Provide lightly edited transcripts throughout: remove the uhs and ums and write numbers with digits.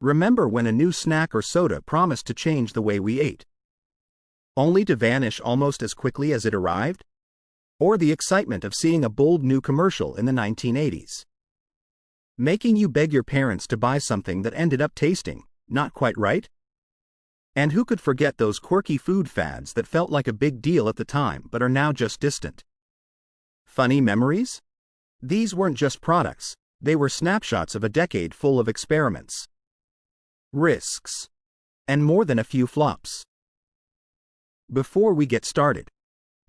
Remember when a new snack or soda promised to change the way we ate, only to vanish almost as quickly as it arrived? Or the excitement of seeing a bold new commercial in the 1980s, making you beg your parents to buy something that ended up tasting not quite right? And who could forget those quirky food fads that felt like a big deal at the time but are now just distant? Funny memories? These weren't just products, they were snapshots of a decade full of experiments, risks, and more than a few flops. Before we get started,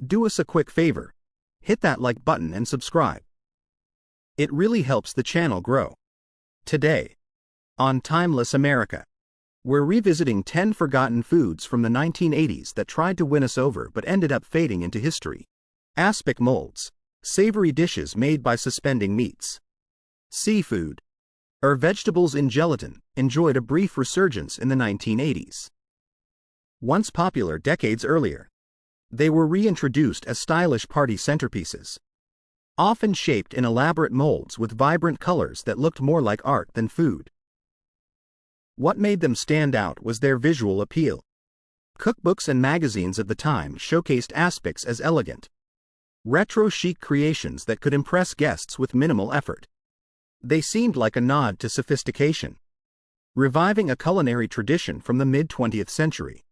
do us a quick favor, hit that like button and subscribe. It really helps the channel grow. Today, on Timeless America, we're revisiting 10 forgotten foods from the 1980s that tried to win us over but ended up fading into history. Aspic molds, savory dishes made by suspending meats, seafood, or vegetables in gelatin, enjoyed a brief resurgence in the 1980s. Once popular decades earlier, they were reintroduced as stylish party centerpieces, often shaped in elaborate molds with vibrant colors that looked more like art than food. What made them stand out was their visual appeal. Cookbooks and magazines of the time showcased aspics as elegant, retro-chic creations that could impress guests with minimal effort. They seemed like a nod to sophistication, reviving a culinary tradition from the mid-20th century.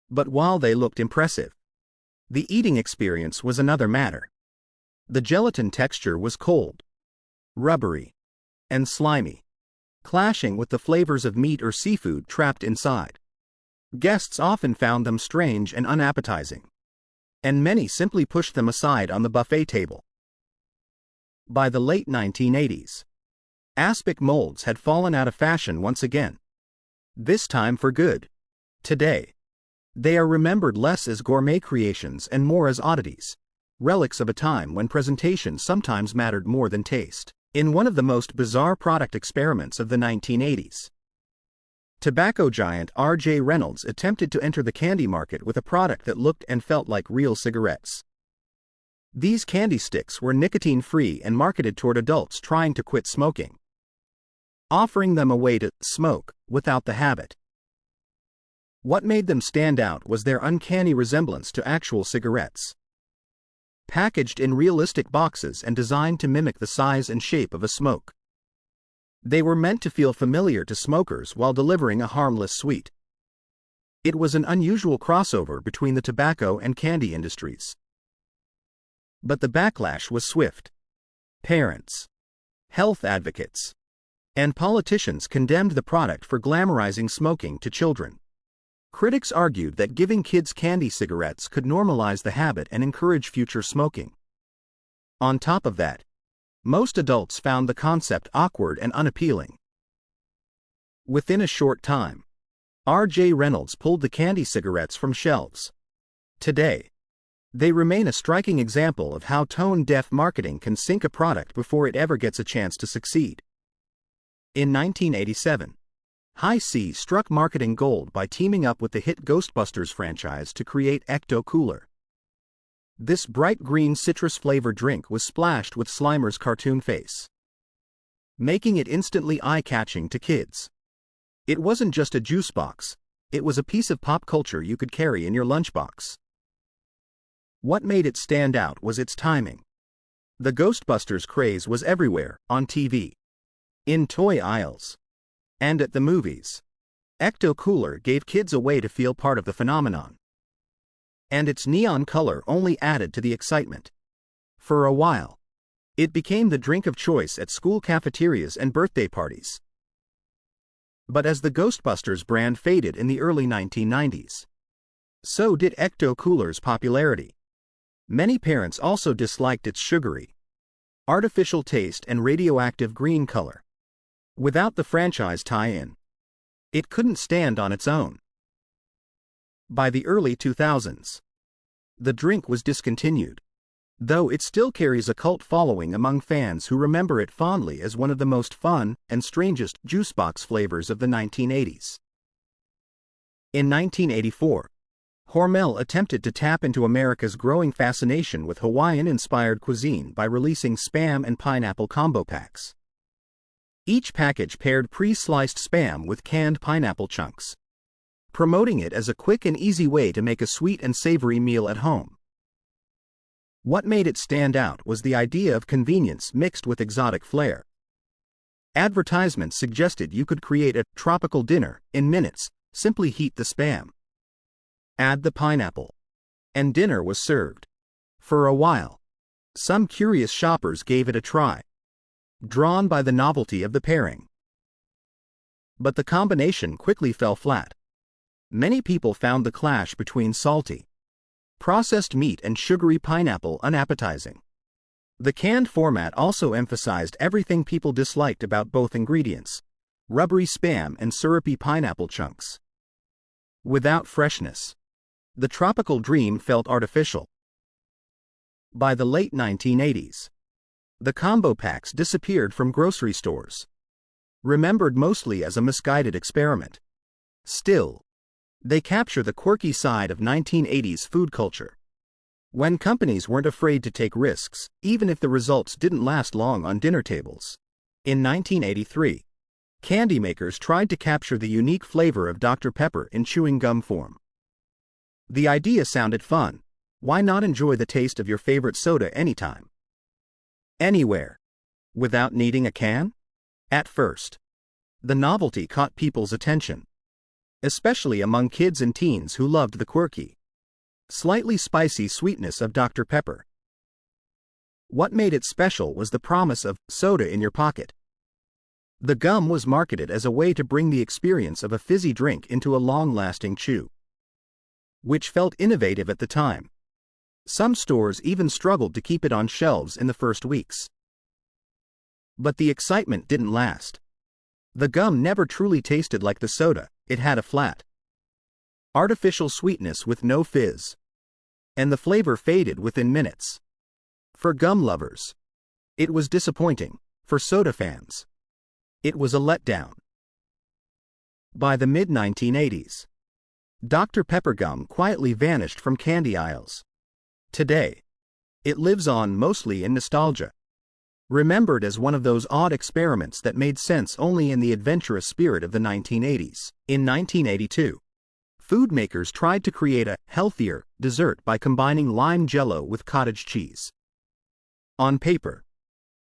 But while they looked impressive, the eating experience was another matter. The gelatin texture was cold, rubbery, and slimy, clashing with the flavors of meat or seafood trapped inside. Guests often found them strange and unappetizing, and many simply pushed them aside on the buffet table. By the late 1980s, aspic molds had fallen out of fashion once again, this time for good. Today, they are remembered less as gourmet creations and more as oddities, relics of a time when presentation sometimes mattered more than taste. In one of the most bizarre product experiments of the 1980s, tobacco giant R.J. Reynolds attempted to enter the candy market with a product that looked and felt like real cigarettes. These candy sticks were nicotine-free and marketed toward adults trying to quit smoking, offering them a way to smoke without the habit. What made them stand out was their uncanny resemblance to actual cigarettes, packaged in realistic boxes and designed to mimic the size and shape of a smoke. They were meant to feel familiar to smokers while delivering a harmless sweet. It was an unusual crossover between the tobacco and candy industries. But the backlash was swift. Parents, health advocates, and politicians condemned the product for glamorizing smoking to children. Critics argued that giving kids candy cigarettes could normalize the habit and encourage future smoking. On top of that, most adults found the concept awkward and unappealing. Within a short time, R.J. Reynolds pulled the candy cigarettes from shelves. Today, they remain a striking example of how tone-deaf marketing can sink a product before it ever gets a chance to succeed. In 1987, Hi-C struck marketing gold by teaming up with the hit Ghostbusters franchise to create Ecto-Cooler. This bright green citrus-flavored drink was splashed with Slimer's cartoon face, making it instantly eye-catching to kids. It wasn't just a juice box, it was a piece of pop culture you could carry in your lunchbox. What made it stand out was its timing. The Ghostbusters craze was everywhere, on TV, in toy aisles, and at the movies. Ecto-Cooler gave kids a way to feel part of the phenomenon, and its neon color only added to the excitement. For a while, it became the drink of choice at school cafeterias and birthday parties. But as the Ghostbusters brand faded in the early 1990s, so did Ecto-Cooler's popularity. Many parents also disliked its sugary, artificial taste and radioactive green color. Without the franchise tie-in, it couldn't stand on its own. By the early 2000s, the drink was discontinued, though it still carries a cult following among fans who remember it fondly as one of the most fun and strangest juice box flavors of the 1980s. In 1984, Hormel attempted to tap into America's growing fascination with Hawaiian-inspired cuisine by releasing Spam and pineapple combo packs. Each package paired pre-sliced Spam with canned pineapple chunks, promoting it as a quick and easy way to make a sweet and savory meal at home. What made it stand out was the idea of convenience mixed with exotic flair. Advertisements suggested you could create a tropical dinner in minutes. Simply heat the Spam, add the pineapple, and dinner was served. For a while, some curious shoppers gave it a try, drawn by the novelty of the pairing. But the combination quickly fell flat. Many people found the clash between salty, processed meat and sugary pineapple unappetizing. The canned format also emphasized everything people disliked about both ingredients: rubbery Spam and syrupy pineapple chunks. Without freshness, the tropical dream felt artificial. By the late 1980s, the combo packs disappeared from grocery stores, remembered mostly as a misguided experiment. Still, they capture the quirky side of 1980s food culture, when companies weren't afraid to take risks, even if the results didn't last long on dinner tables. In 1983, candy makers tried to capture the unique flavor of Dr. Pepper in chewing gum form. The idea sounded fun. Why not enjoy the taste of your favorite soda anytime, anywhere, without needing a can? At first, the novelty caught people's attention, especially among kids and teens who loved the quirky, slightly spicy sweetness of Dr. Pepper. What made it special was the promise of soda in your pocket. The gum was marketed as a way to bring the experience of a fizzy drink into a long-lasting chew, which felt innovative at the time. Some stores even struggled to keep it on shelves in the first weeks. But the excitement didn't last. The gum never truly tasted like the soda. It had a flat, artificial sweetness with no fizz, and the flavor faded within minutes. For gum lovers, it was disappointing. For soda fans, it was a letdown. By the mid-1980s, Dr. Pepper gum quietly vanished from candy aisles. Today, it lives on mostly in nostalgia, remembered as one of those odd experiments that made sense only in the adventurous spirit of the 1980s. In 1982, food makers tried to create a healthier dessert by combining lime jello with cottage cheese. On paper,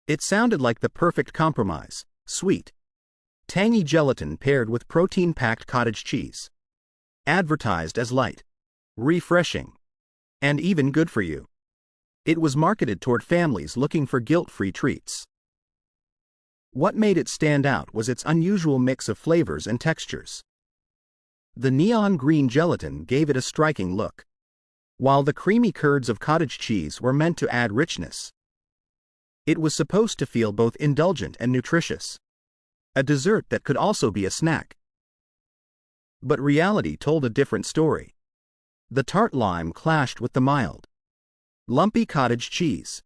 it sounded like the perfect compromise: sweet, tangy gelatin paired with protein-packed cottage cheese. Advertised as light, refreshing, and even good for you, it was marketed toward families looking for guilt-free treats. What made it stand out was its unusual mix of flavors and textures. The neon green gelatin gave it a striking look, while the creamy curds of cottage cheese were meant to add richness. It was supposed to feel both indulgent and nutritious, a dessert that could also be a snack. But reality told a different story. The tart lime clashed with the mild, lumpy cottage cheese,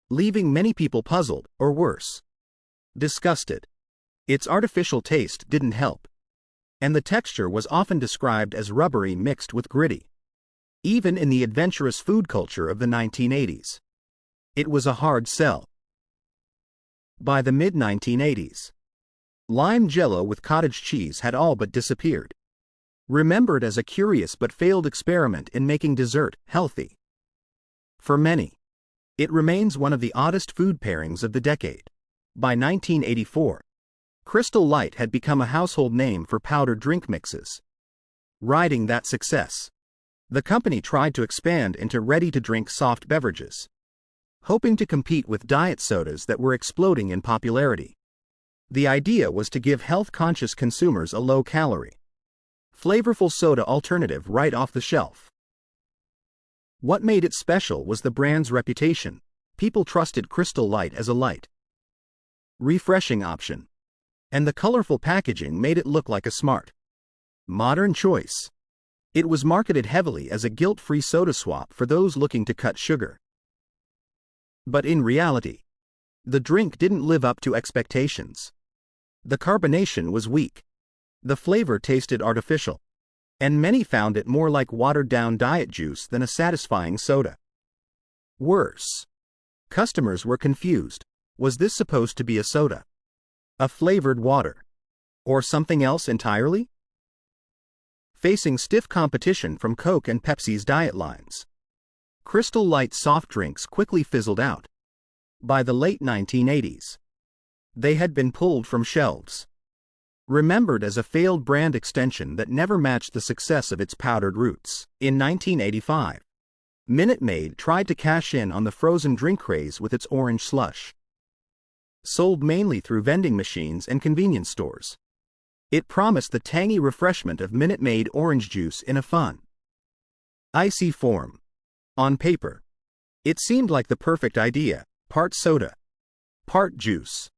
leaving many people puzzled, or worse, disgusted. Its artificial taste didn't help, and the texture was often described as rubbery mixed with gritty. Even in the adventurous food culture of the 1980s, it was a hard sell. By the mid-1980s, lime jello with cottage cheese had all but disappeared, remembered as a curious but failed experiment in making dessert healthy. For many, it remains one of the oddest food pairings of the decade. By 1984, Crystal Light had become a household name for powdered drink mixes. Riding that success, the company tried to expand into ready-to-drink soft beverages, hoping to compete with diet sodas that were exploding in popularity. The idea was to give health-conscious consumers a low-calorie, flavorful soda alternative right off the shelf. What made it special was the brand's reputation. People trusted Crystal Light as a light, refreshing option, and the colorful packaging made it look like a smart, modern choice. It was marketed heavily as a guilt-free soda swap for those looking to cut sugar. But in reality, the drink didn't live up to expectations. The carbonation was weak, the flavor tasted artificial, and many found it more like watered-down diet juice than a satisfying soda. Worse, customers were confused. Was this supposed to be a soda, A flavored water? Or something else entirely? Facing stiff competition from Coke and Pepsi's diet lines, Crystal Light soft drinks quickly fizzled out. By the late 1980s, they had been pulled from shelves, remembered as a failed brand extension that never matched the success of its powdered roots. In 1985, Minute Maid tried to cash in on the frozen drink craze with its orange slush. Sold mainly through vending machines and convenience stores, it promised the tangy refreshment of Minute Maid orange juice in a fun, icy form. On paper, it seemed like the perfect idea: part soda, part juice,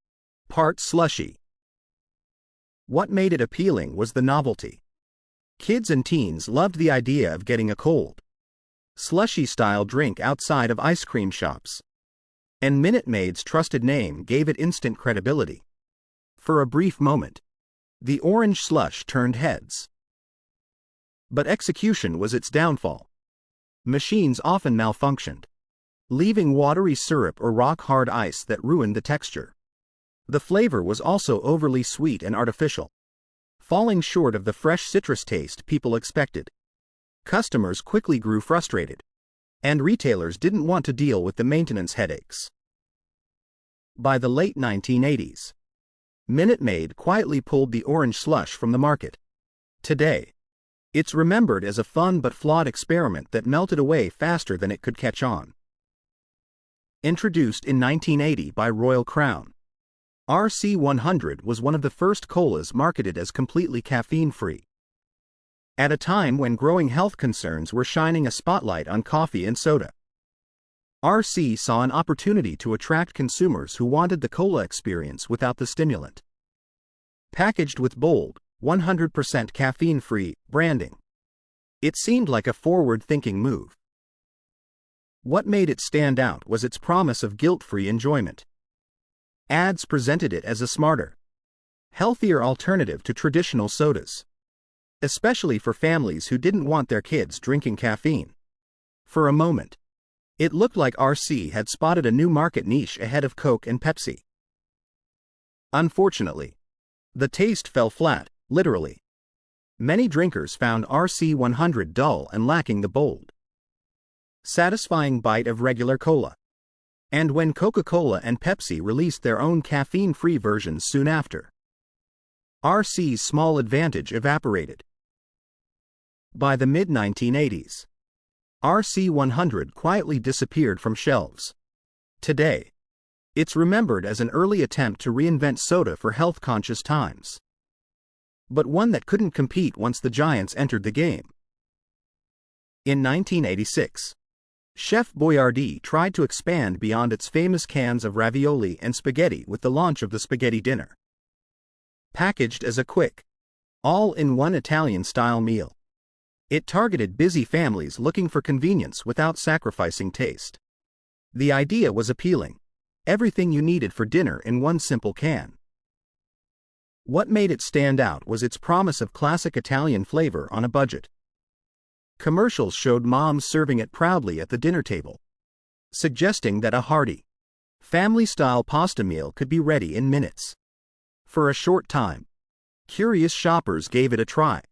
part slushy. What made it appealing was the novelty. Kids and teens loved the idea of getting a cold, slushy-style drink outside of ice cream shops, and Minute Maid's trusted name gave it instant credibility. For a brief moment, the orange slush turned heads. But execution was its downfall. Machines often malfunctioned, leaving watery syrup or rock-hard ice that ruined the texture. The flavor was also overly sweet and artificial, falling short of the fresh citrus taste people expected. Customers quickly grew frustrated, and retailers didn't want to deal with the maintenance headaches. By the late 1980s, Minute Maid quietly pulled the orange slush from the market. Today, it's remembered as a fun but flawed experiment that melted away faster than it could catch on. Introduced in 1980 by Royal Crown, RC100 was one of the first colas marketed as completely caffeine-free. At a time when growing health concerns were shining a spotlight on coffee and soda, RC saw an opportunity to attract consumers who wanted the cola experience without the stimulant. Packaged with bold, 100% caffeine-free branding, it seemed like a forward-thinking move. What made it stand out was its promise of guilt-free enjoyment. Ads presented it as a smarter, healthier alternative to traditional sodas, especially for families who didn't want their kids drinking caffeine. For a moment, it looked like RC had spotted a new market niche ahead of Coke and Pepsi. Unfortunately, the taste fell flat, literally. Many drinkers found RC100 dull and lacking the bold, satisfying bite of regular cola. And when Coca-Cola and Pepsi released their own caffeine-free versions soon after, RC's small advantage evaporated. By the mid-1980s, RC100 quietly disappeared from shelves. Today, it's remembered as an early attempt to reinvent soda for health-conscious times, but one that couldn't compete once the giants entered the game. In 1986, Chef Boyardee tried to expand beyond its famous cans of ravioli and spaghetti with the launch of the spaghetti dinner. Packaged as a quick, all-in-one Italian-style meal, it targeted busy families looking for convenience without sacrificing taste. The idea was appealing: everything you needed for dinner in one simple can. What made it stand out was its promise of classic Italian flavor on a budget. Commercials showed moms serving it proudly at the dinner table, suggesting that a hearty, family-style pasta meal could be ready in minutes. For a short time, curious shoppers gave it a try.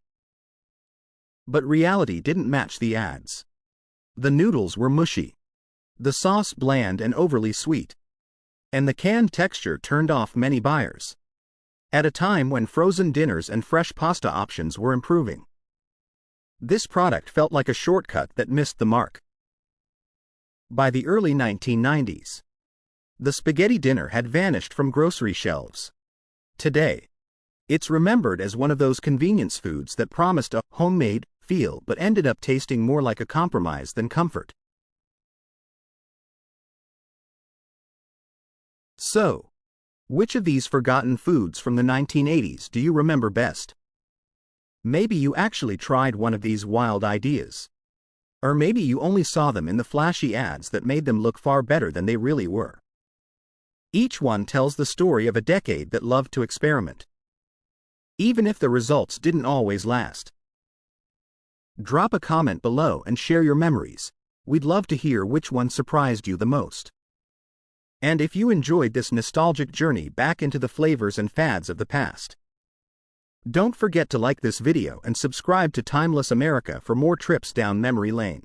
But reality didn't match the ads. The noodles were mushy, the sauce bland and overly sweet, and the canned texture turned off many buyers. At a time when frozen dinners and fresh pasta options were improving, this product felt like a shortcut that missed the mark. By the early 1990s, the spaghetti dinner had vanished from grocery shelves. Today, it's remembered as one of those convenience foods that promised a homemade feel but ended up tasting more like a compromise than comfort. So, which of these forgotten foods from the 1980s do you remember best? Maybe you actually tried one of these wild ideas. Or maybe you only saw them in the flashy ads that made them look far better than they really were. Each one tells the story of a decade that loved to experiment, even if the results didn't always last. Drop a comment below and share your memories. We'd love to hear which one surprised you the most. And if you enjoyed this nostalgic journey back into the flavors and fads of the past, don't forget to like this video and subscribe to Timeless America for more trips down memory lane.